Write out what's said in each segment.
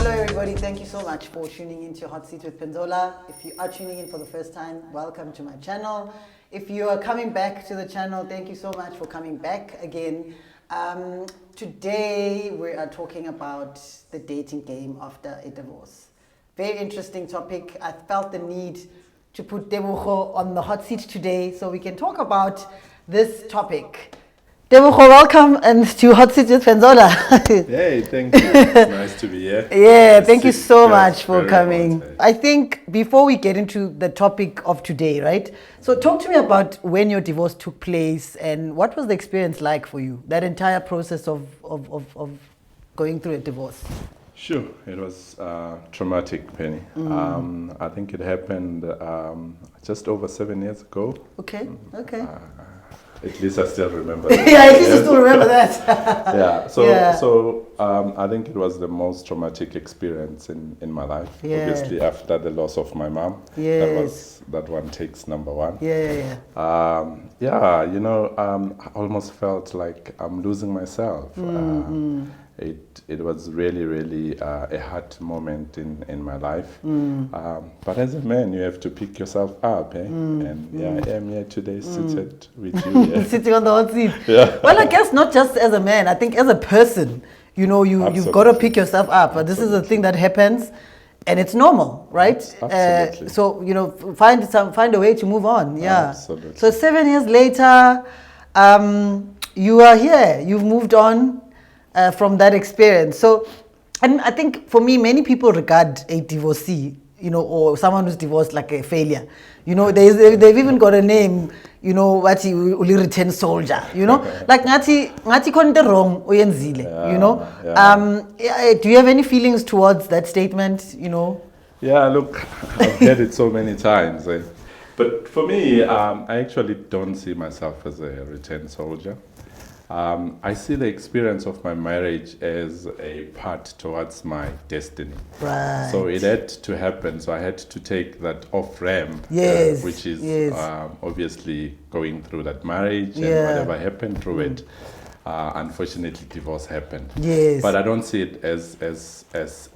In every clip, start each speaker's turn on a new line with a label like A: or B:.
A: Hello everybody, thank you so much for tuning into Hot Seat with Penzola. If you are tuning in for the first time, welcome to my channel. If you are coming back to the channel, thank you so much for coming back again. Today we are talking about the dating game after a divorce. Very interesting topic. I felt the need to put Tebogo on the hot seat today so we can talk about this topic. Tebogo, welcome and to Hot Seat with Penzola.
B: Hey, thank you. It's nice to be here.
A: Yeah, thank you so much for coming. I think before we get into the topic of today, right? So talk to me about when your divorce took place and what was the experience like for you, that entire process of going through a divorce.
B: Sure, it was traumatic, Penny. I think it happened just over 7 years ago.
A: Okay.
B: At least I still remember
A: that. Yeah, at least you still remember that.
B: Yeah, so I think it was the most traumatic experience in my life.
A: Yeah.
B: Obviously, after the loss of my mom.
A: Yes.
B: That one takes number one.
A: Yeah.
B: I almost felt like I'm losing myself. It was really a hard moment in my life. But as a man, you have to pick yourself up, I am here today seated with you. Yeah.
A: Sitting on the hot seat.
B: Yeah.
A: Well, I guess not just as a man, I think as a person, you've got to pick yourself up. But this is a thing that happens and it's normal, right?
B: Absolutely.
A: So, find a way to move on. Yeah.
B: Absolutely.
A: So 7 years later, you are here, you've moved on. From that experience. So, and I think for me, many people regard a divorcee, or someone who's divorced like a failure. They've even got a name, what he only return soldier, like ngati konte wrong uyenzile, do you have any feelings towards that statement,
B: Yeah, look, I've heard it so many times. But for me, I actually don't see myself as a returned soldier. I see the experience of my marriage as a part towards my destiny.
A: Right.
B: So it had to happen. So I had to take that off ramp, which is obviously going through that marriage and whatever happened through it. Unfortunately, divorce happened.
A: Yes.
B: But I don't see it as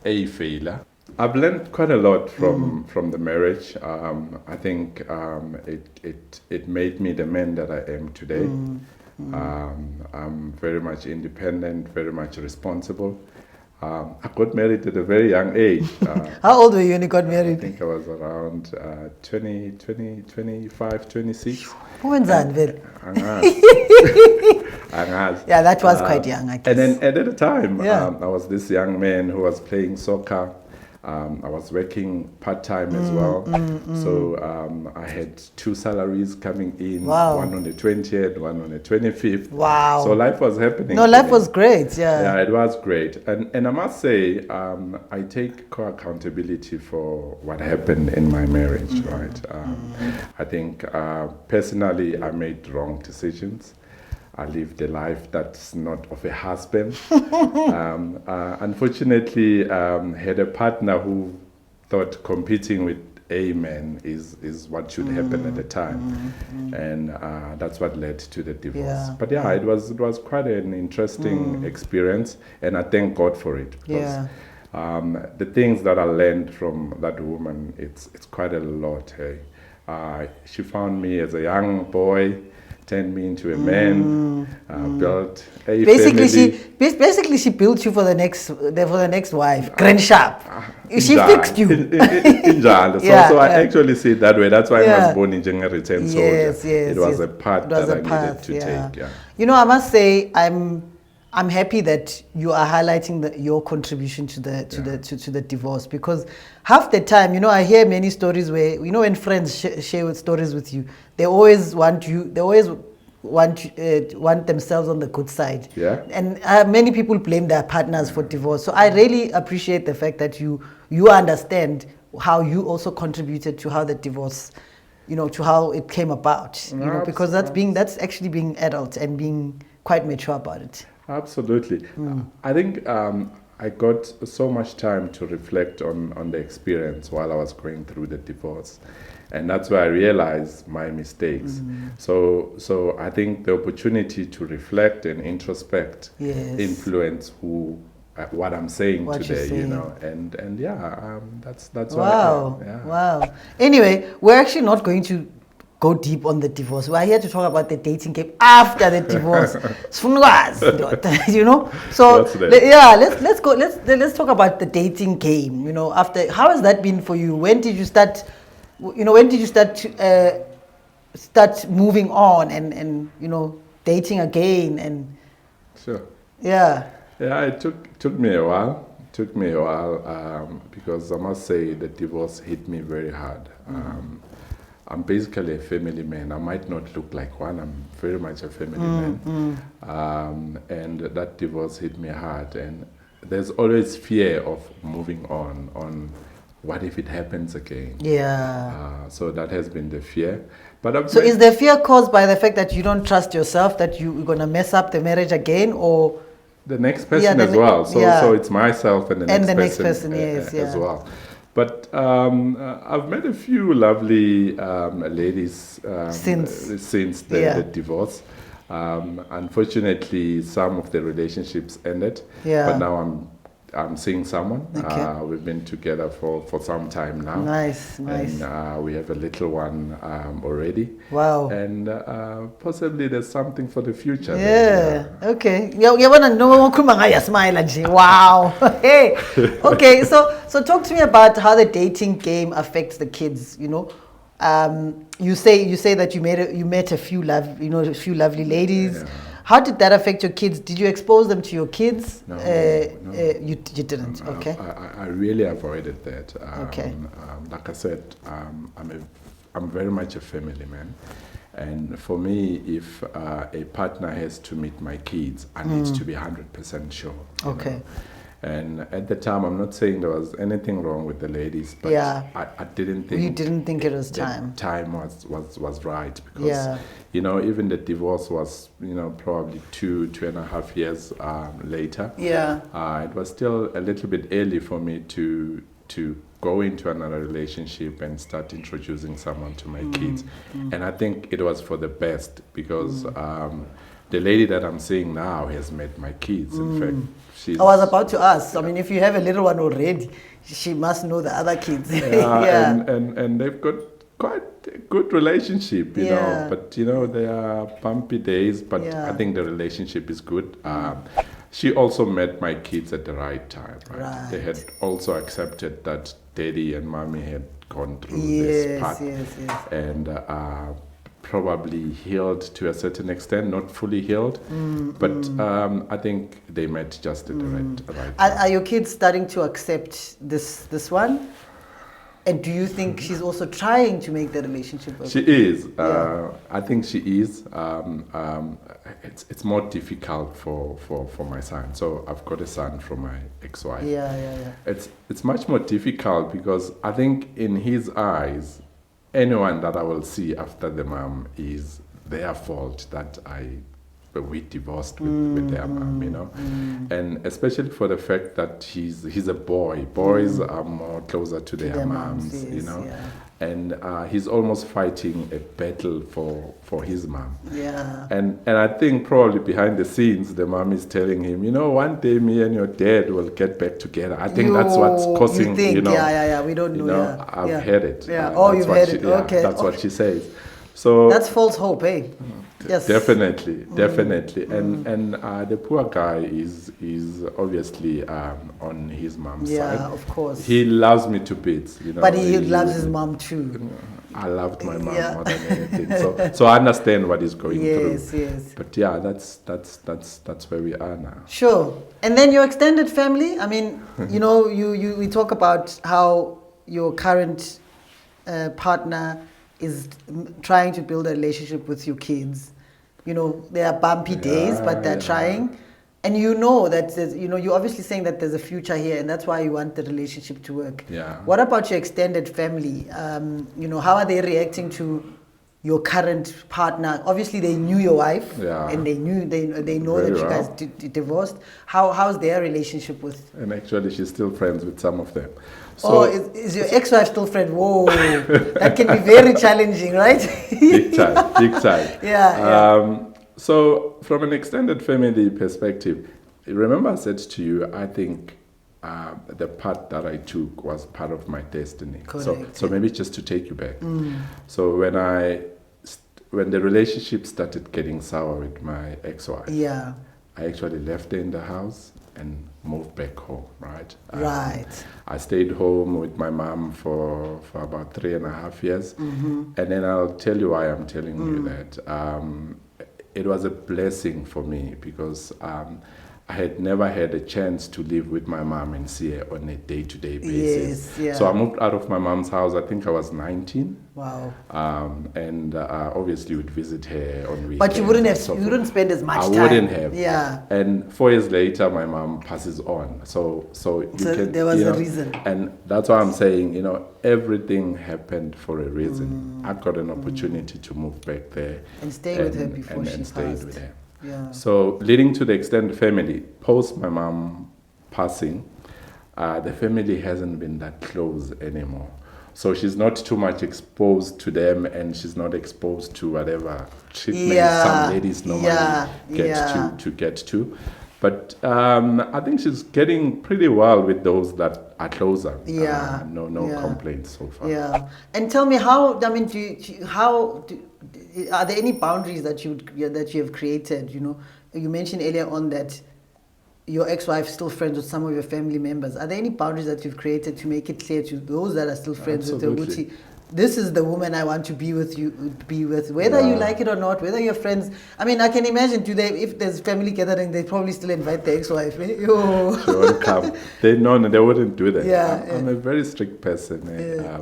B: a failure. I've learned quite a lot from the marriage. I think it made me the man that I am today. I'm very much independent, very much responsible. I got married at a very young age.
A: How old were you when you got married?
B: I think I was around 25, 26.
A: Yeah, that was quite young, I guess.
B: And at the time, I was this young man who was playing soccer. I was working part-time as well. So I had 2 salaries coming in, one on the 20th, one on the 25th.
A: Wow.
B: So life was happening.
A: No, life was great,
B: Yeah, it was great. And I must say, I take co-accountability for what happened in my marriage, right? I think personally, I made wrong decisions. I lived a life that's not of a husband. Unfortunately, had a partner who thought competing with a man is what should happen at the time, and that's what led to the divorce.
A: Yeah.
B: But it was quite an interesting experience, and I thank God for it because the things that I learned from that woman, it's quite a lot. Hey, she found me as a young boy. Turned me into a man, built a family.
A: Basically, she built you for the next wife. Grand sharp. She fixed you.
B: So I actually see it that way. That's why I was born in Jenga Return Soldier.
A: Yes,
B: it was a part that I needed to take. Yeah.
A: I must say I'm happy that you are highlighting your contribution to the divorce, because half the time, I hear many stories where, when friends share stories with you, they always want themselves on the good side.
B: Yeah.
A: And many people blame their partners for divorce. So I really appreciate the fact that you understand how you also contributed to how the divorce, to how it came about. Because that's actually being adult and being quite mature about it.
B: Absolutely. I think I got so much time to reflect on the experience while I was going through the divorce. And that's where I realized my mistakes. So I think the opportunity to reflect and introspect influence who what I'm saying
A: What you're
B: today, you
A: saying.
B: know, and yeah, that's
A: Wow.
B: what I am. Yeah.
A: Wow. Anyway, we're actually not going to go deep on the divorce. We're here to talk about the dating game after the divorce. You know. So
B: What's that?
A: yeah, let's go. Let's talk about the dating game. You know, after how has that been for you? When did you start? You know, when did you start moving on and you know dating again and
B: Sure.
A: yeah.
B: Yeah, it took me a while. Took me a while because I must say the divorce hit me very hard. I'm basically a family man. I might not look like one. I'm very much a family man, and that divorce hit me hard. And there's always fear of moving on. What if it happens again?
A: Yeah.
B: So that has been the fear. But I've
A: So
B: met-
A: is the fear caused by the fact that you don't trust yourself, that you're gonna mess up the marriage again, or
B: the next person
A: Yeah, the
B: as
A: ne-
B: well. So
A: yeah.
B: so it's myself and the
A: And
B: next
A: the next
B: person,
A: person, yes,
B: as
A: yeah.
B: well. But I've met a few lovely ladies since the divorce. Unfortunately, some of the relationships ended.
A: Yeah.
B: But now I'm seeing someone.
A: Okay.
B: We've been together for some time now.
A: Nice.
B: And we have a little one already.
A: Wow.
B: And possibly there's something for the future.
A: Yeah.
B: there.
A: Okay. Smile. Wow. Hey. Okay. So talk to me about how the dating game affects the kids. You know, you say that you met a few lovely ladies.
B: Yeah.
A: How did that affect your kids? Did you expose them to your kids?
B: No,
A: You didn't. Okay.
B: I really avoided that.
A: Okay.
B: Like I said, I'm very much a family man, and for me, if a partner has to meet my kids, I need to be 100% sure. you
A: Okay.
B: know. And at the time, I'm not saying there was anything wrong with the ladies, but
A: Yeah.
B: I didn't think
A: You didn't think it was
B: the
A: time.
B: time was right because
A: Yeah.
B: you know, even the divorce was, you know, probably 2.5 years later.
A: Yeah.
B: It was still a little bit early for me to go into another relationship and start introducing someone to my kids. And I think it was for the best because the lady that I'm seeing now has met my kids. In fact, she's...
A: I was about to ask. I mean, if you have a little one already, she must know the other kids.
B: Yeah. And they've got quite a good relationship, you
A: Yeah.
B: know. But, you know, there are bumpy days, but
A: Yeah.
B: I think the relationship is good. She also met my kids at the right time. Right? They had also accepted that daddy and mommy had gone through this part.
A: Yes.
B: And probably healed to a certain extent, not fully healed. But I think they met just at the right time.
A: Are your kids starting to accept this one? And do you think she's also trying to make the relationship work?
B: She is.
A: Yeah.
B: I think she is. It's more difficult for my son. So I've got a son from my ex-wife.
A: Yeah.
B: It's much more difficult because I think in his eyes, anyone that I will see after the mom is their fault that we divorced with their mom, you know, and especially for the fact that he's a boy. Boys are more closer to their moms,
A: yes,
B: you know,
A: yeah.
B: and he's almost fighting a battle for his mom.
A: Yeah.
B: And I think probably behind the scenes, the mom is telling him, you know, one day me and your dad will get back together. I think that's what's causing,
A: you think,
B: you know.
A: Yeah. We don't know. Yeah.
B: I've heard it.
A: Yeah.
B: That's
A: You've
B: what
A: heard
B: she-
A: it.
B: yeah,
A: Okay.
B: That's what she says. So
A: That's false hope, eh? Yes.
B: definitely. And the poor guy is obviously on his mom's side.
A: Yeah, of course.
B: He loves me to bits, you know.
A: But he loves his mom too.
B: I loved my mom
A: Yeah.
B: more than anything. So I understand what he's going through.
A: Yes.
B: But yeah, that's where we are now.
A: Sure. And then your extended family. I mean, you know, we talk about how your current partner is trying to build a relationship with your kids. You know, there are bumpy days, but they're trying. And you know that you're obviously saying that there's a future here, and that's why you want the relationship to work.
B: Yeah.
A: What about your extended family? You know, how are they reacting to your current partner? Obviously, they knew your wife,
B: Yeah.
A: and they know
B: Very
A: that you
B: well.
A: guys divorced. How's their relationship with?
B: And actually, she's still friends with some of them. So
A: Is your ex-wife still friend? Whoa, that can be very challenging, right?
B: big time.
A: Yeah.
B: So from an extended family perspective, remember I said to you, I think the path that I took was part of my destiny.
A: Correct.
B: So maybe just to take you back. So when the relationship started getting sour with my ex-wife,
A: Yeah.
B: I actually left her in the house and moved back home, right?
A: Right.
B: I stayed home with my mom for about 3.5 years. And then I'll tell you why I'm telling you that. It was a blessing for me because I had never had a chance to live with my mom and see her on a day-to-day basis.
A: Yes, yeah.
B: So I moved out of my mom's house, I think I was 19.
A: Wow.
B: And obviously would visit her on weekends.
A: But you wouldn't
B: and
A: have,
B: so
A: you
B: forth.
A: wouldn't spend as much
B: I
A: time.
B: wouldn't have.
A: Yeah.
B: And 4 years later, my mom passes on. So you can.
A: There was
B: you
A: a
B: know,
A: reason.
B: and that's why I'm saying, everything happened for a reason. I got an opportunity to move back there
A: And stay with her before she
B: and stayed
A: passed.
B: with her.
A: Yeah.
B: So leading to the extended family, post my mom passing, the family hasn't been that close anymore. So she's not too much exposed to them, and she's not exposed to whatever treatment some ladies normally get to. But I think she's getting pretty well with those that are closer.
A: Yeah.
B: No complaints so far.
A: Yeah. And tell me how, I mean, are there any boundaries that you have created? You mentioned earlier on that your ex-wife is still friends with some of your family members. Are there any boundaries that you've created to make it clear to those that are still friends with the Uti? This is the woman I want to be with, whether you like it or not, whether you're friends. I mean, I can imagine if there's family gathering, they probably still invite the ex-wife.
B: She won't come. They wouldn't do that.
A: Yeah,
B: I'm a very strict person,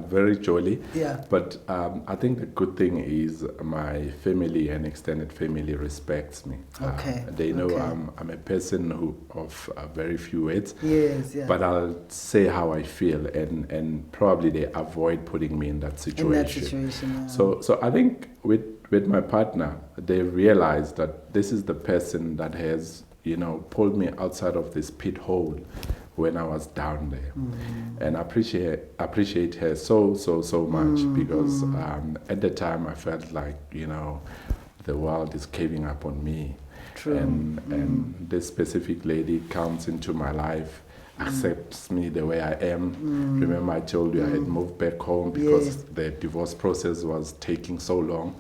B: very jolly.
A: Yeah.
B: But I think the good thing is my family and extended family respects me.
A: Okay.
B: They know I'm a person of very few words.
A: Yes, yeah.
B: But I'll say how I feel, and probably they avoid putting me in that situation.
A: Yeah.
B: So I think with my partner, they realized that this is the person that has pulled me outside of this pit hole when I was down there, and I appreciate her so much because at the time I felt like the world is caving up on me.
A: True.
B: And this specific lady comes into my life, accepts me the way I am. Remember I told you I had moved back home because the divorce process was taking so long.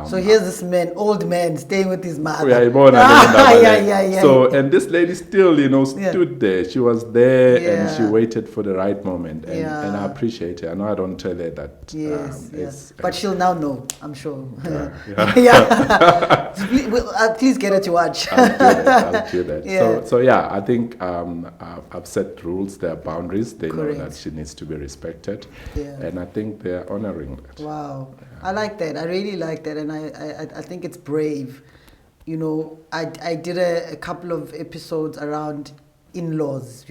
A: So here's this man, old man, staying with his mother.
B: Yeah. So, and this lady still, stood there. She was there and she waited for the right moment. And I appreciate her. I know I don't tell her that.
A: Yes. But she'll now know, I'm sure.
B: Yeah.
A: Please get her to watch.
B: I'll do that. Yeah. So I think I've set rules, there are boundaries. They know that she needs to be respected. Yeah. And I think they're honoring that.
A: Wow. I like that. I really like that, and I think it's brave. I did a couple of episodes around in-laws,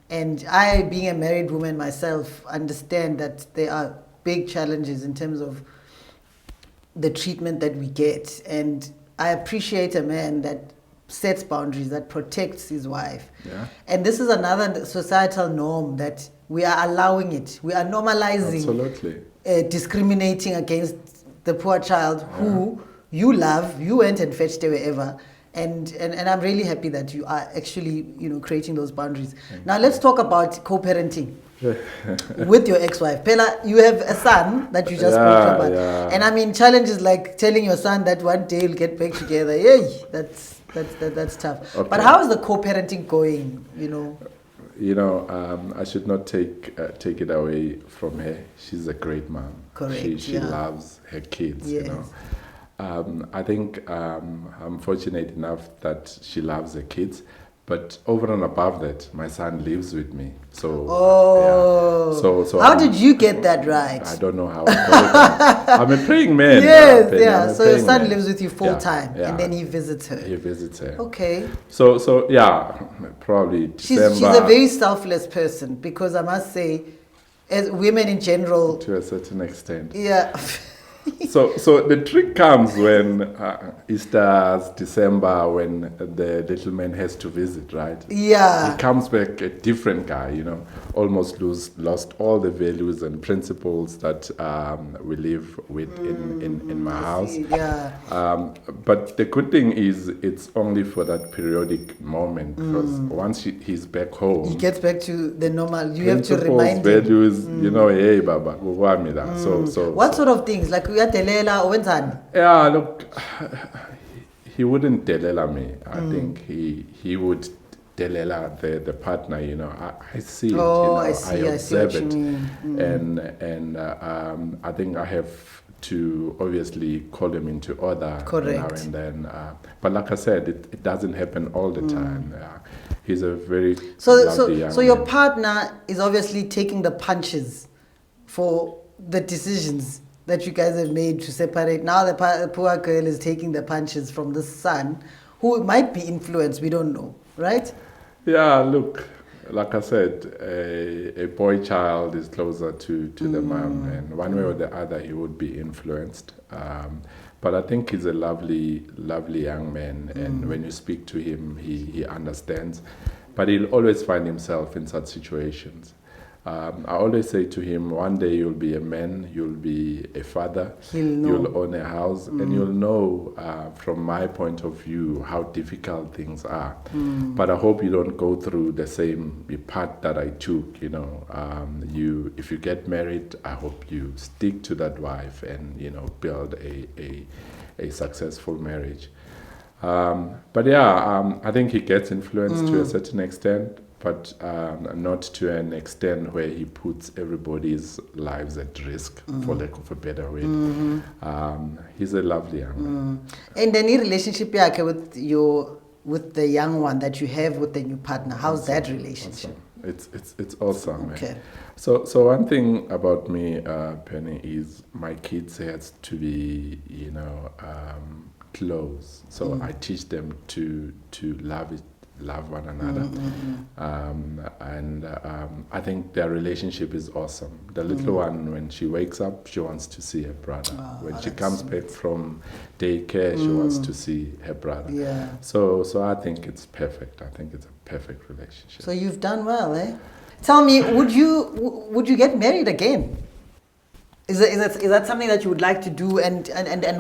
A: and I, being a married woman myself, understand that there are big challenges in terms of the treatment that we get, and I appreciate a man that sets boundaries, that protects his wife.
B: Yeah.
A: And this is another societal norm that we are allowing it. We are normalizing.
B: Absolutely.
A: Discriminating against the poor child who you love, you went and fetched her wherever, and I'm really happy that you are actually creating those boundaries. Now let's talk about co-parenting with your ex-wife. Pela, you have a son that you just spoke about, and I mean challenges like telling your son that one day you'll get back together. Yay, that's tough. Okay. But how is the co-parenting going?
B: I should not take it away from her. She's a great mom.
A: Correct.
B: She loves her kids. Yes. I think I'm fortunate enough that she loves her kids. But over and above that, my son lives with me. So so
A: how did you get that right?
B: I don't know how I got it. I'm a praying man.
A: Yes, so your son lives with you full time, and then he visits her.
B: He visits her.
A: Okay.
B: So probably
A: she's a very selfless person, because I must say, as women in general,
B: to a certain extent.
A: Yeah.
B: So the trick comes when Easter's December, when the little man has to visit, right?
A: Yeah.
B: He comes back a different guy, almost lost all the values and principles that we live with in my house.
A: Yeah.
B: But the good thing is it's only for that periodic moment, because once he's back home,
A: He gets back to the normal. You have to
B: principles,
A: remind him.
B: values, hey, Baba, so
A: What sort of things? Like uyadelela or wenzani?
B: yeah, look, he wouldn't delela me. I think he would delela the partner. I see it.
A: Oh, I see. I see
B: observe
A: what you
B: it,
A: mean.
B: and I think I have to obviously call him into order
A: Correct.
B: now and then. But like I said, it doesn't happen all the time. He's a very lovely young
A: So your
B: man.
A: partner is obviously taking the punches for the decisions that you guys have made to separate. Now the poor girl is taking the punches from the son, who might be influenced. We don't know, right?
B: Yeah, look, like I said, a boy child is closer to the mom, and one way or the other, he would be influenced. But I think he's a lovely, lovely young man, and when you speak to him, he understands. But he'll always find himself in such situations. I always say to him, one day you'll be a man, you'll be a father,
A: He'll know.
B: you'll own a house, and you'll know from my point of view how difficult things are. But I hope you don't go through the same path that I took. If you get married, I hope you stick to that wife and build a successful marriage. But yeah, I think he gets influenced to a certain extent, but not to an extent where he puts everybody's lives at risk, for lack of a better word. He's a lovely young man.
A: And any relationship with the young one that you have with the new partner, how's that relationship?
B: Awesome. It's awesome.
A: Okay.
B: Man. So one thing about me, Penny, is my kids has to be close. So I teach them to love one another. And I think their relationship is awesome. The little one, when she wakes up, she wants to see her brother. When she comes back from daycare, she wants to see her brother.
A: Yeah.
B: So I think it's perfect. I think it's a perfect relationship.
A: So you've done well, eh? Tell me, would you get married again? Is that something that you would like to do, and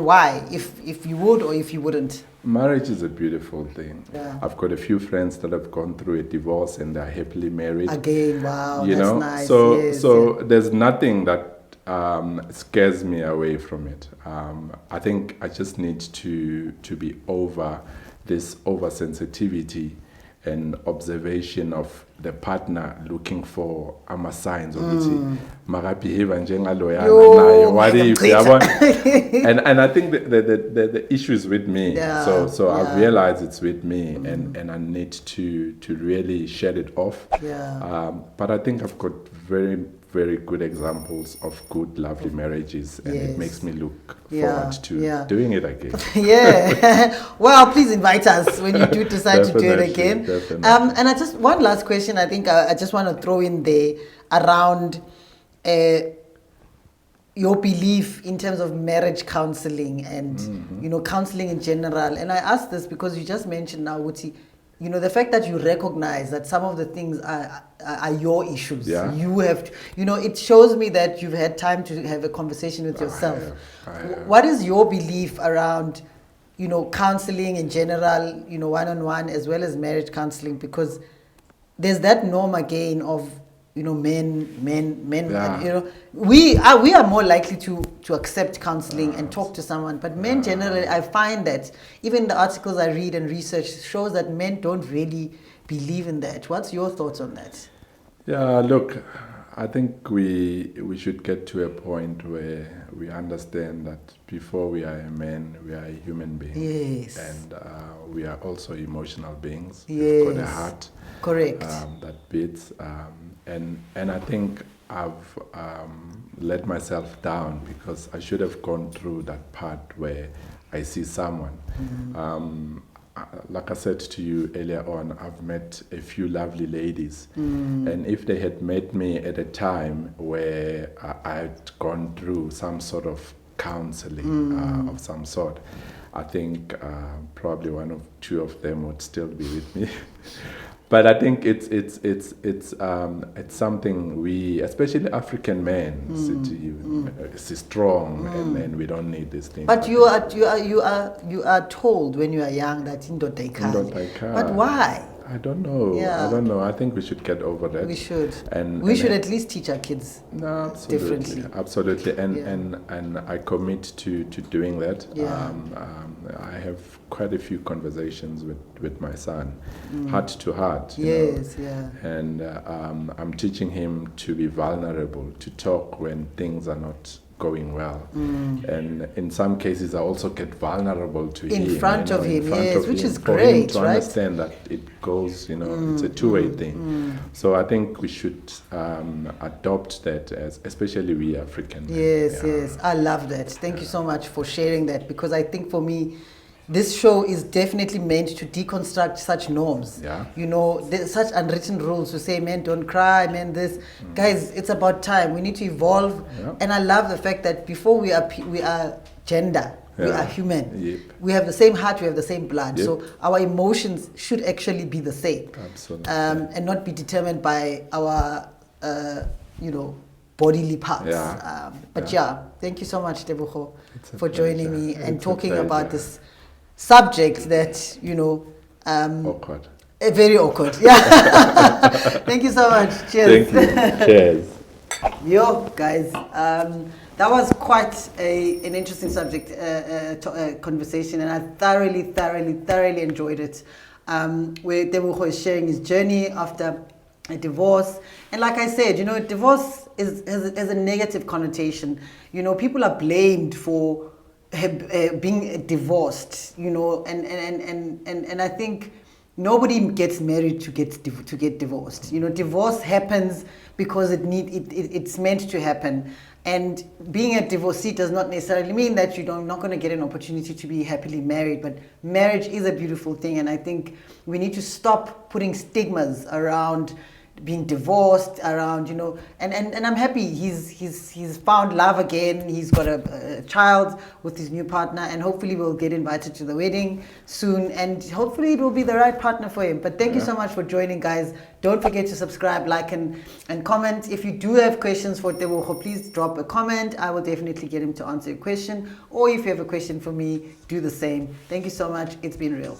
A: why? If you would or if you wouldn't?
B: Marriage is a beautiful thing.
A: Yeah.
B: I've got a few friends that have gone through a divorce and they're happily married.
A: Again, wow,
B: you
A: that's
B: know,
A: nice.
B: so
A: Yes,
B: so there's nothing that scares me away from it. I think I just need to be over this oversensitivity and observation of the partner, looking for signs ukuthi makabehave njengaloyana naye, what if yabona. And I think the issue is with me.
A: Yeah,
B: So
A: yeah.
B: I realize it's with me, and I need to really shed it off.
A: Yeah.
B: But I think I've got very, very good examples of good, lovely marriages, and
A: Yes.
B: it makes me look
A: Yeah,
B: forward to
A: yeah.
B: doing it again.
A: Yeah. Well, please invite us when you do decide to do it
B: Definitely,
A: again.
B: definitely.
A: And I just one last question. I think I just want to throw in there around your belief in terms of marriage counseling and counseling in general. And I ask this because you just mentioned now, Uti, the fact that you recognize that some of the things are your issues.
B: Yeah.
A: You have to, it shows me that you've had time to have a conversation with yourself.
B: I have.
A: What is your belief around, counseling in general, one-on-one as well as marriage counseling? Because there's that norm again of, men,
B: Yeah.
A: and, we are more likely to accept counseling and talk to someone. But men generally, I find that even the articles I read and research shows that men don't really believe in that. What's your thoughts on that?
B: Yeah, look, I think we should get to a point where we understand that before we are a man, we are a human being.
A: Yes.
B: And we are also emotional beings.
A: Yes.
B: We've got a heart
A: Correct.
B: that beats. And I think I've let myself down because I should have gone through that part where I see someone. Like I said to you earlier on, I've met a few lovely ladies. And if they had met me at a time where I'd gone through some sort of counseling of some sort, I think probably two of them would still be with me. But I think it's something we, especially African men, is strong, and we don't need this thing.
A: But you are told when you are young that indoda ikhaya. But why?
B: I don't know.
A: Yeah.
B: I don't know. I think we should get over that.
A: We should.
B: And
A: we should at least teach our kids
B: differently. Absolutely. And I commit to doing that.
A: Yeah.
B: I have quite a few conversations with my son, heart to heart.
A: Yes, yeah.
B: And I'm teaching him to be vulnerable, to talk when things are not going well. And in some cases I also get vulnerable to him.
A: In front of him, yes, which is great, right?
B: For him to understand that it goes, it's a two-way thing. So I think we should adopt that, as especially we African.
A: Yes, I love that. Thank you so much for sharing that, because I think for me, this show is definitely meant to deconstruct such norms.
B: Yeah.
A: There's such unwritten rules to say, men don't cry, men this. Guys, it's about time. We need to evolve.
B: Yeah.
A: And I love the fact that before we are gender, we are human.
B: Yep.
A: We have the same heart, we have the same blood.
B: Yep.
A: So our emotions should actually be the same.
B: Absolutely.
A: And not be determined by our, bodily parts.
B: Yeah.
A: But thank you so much, Tebogo, for joining me and talking about this subject that,
B: awkward.
A: Very awkward. Yeah. Thank you so much. Cheers.
B: Thank you. Cheers.
A: Yo, guys. That was quite an interesting subject, conversation, and I thoroughly enjoyed it. Where Tebogo is sharing his journey after a divorce. And like I said, divorce has a negative connotation. People are blamed for being divorced, and I think nobody gets married to get divorced. Divorce happens because it's meant to happen. And being a divorcee does not necessarily mean that you're not going to get an opportunity to be happily married. But marriage is a beautiful thing, and I think we need to stop putting stigmas around being divorced, around, and I'm happy he's found love again. He's got a child with his new partner, and hopefully we'll get invited to the wedding soon, and hopefully it will be the right partner for him. But thank you so much for joining, guys. Don't forget to subscribe, like, and comment. If you do have questions for Tebogo, please drop a comment. I will definitely get him to answer your question, or if you have a question for me, do the same. Thank you so much. It's been real.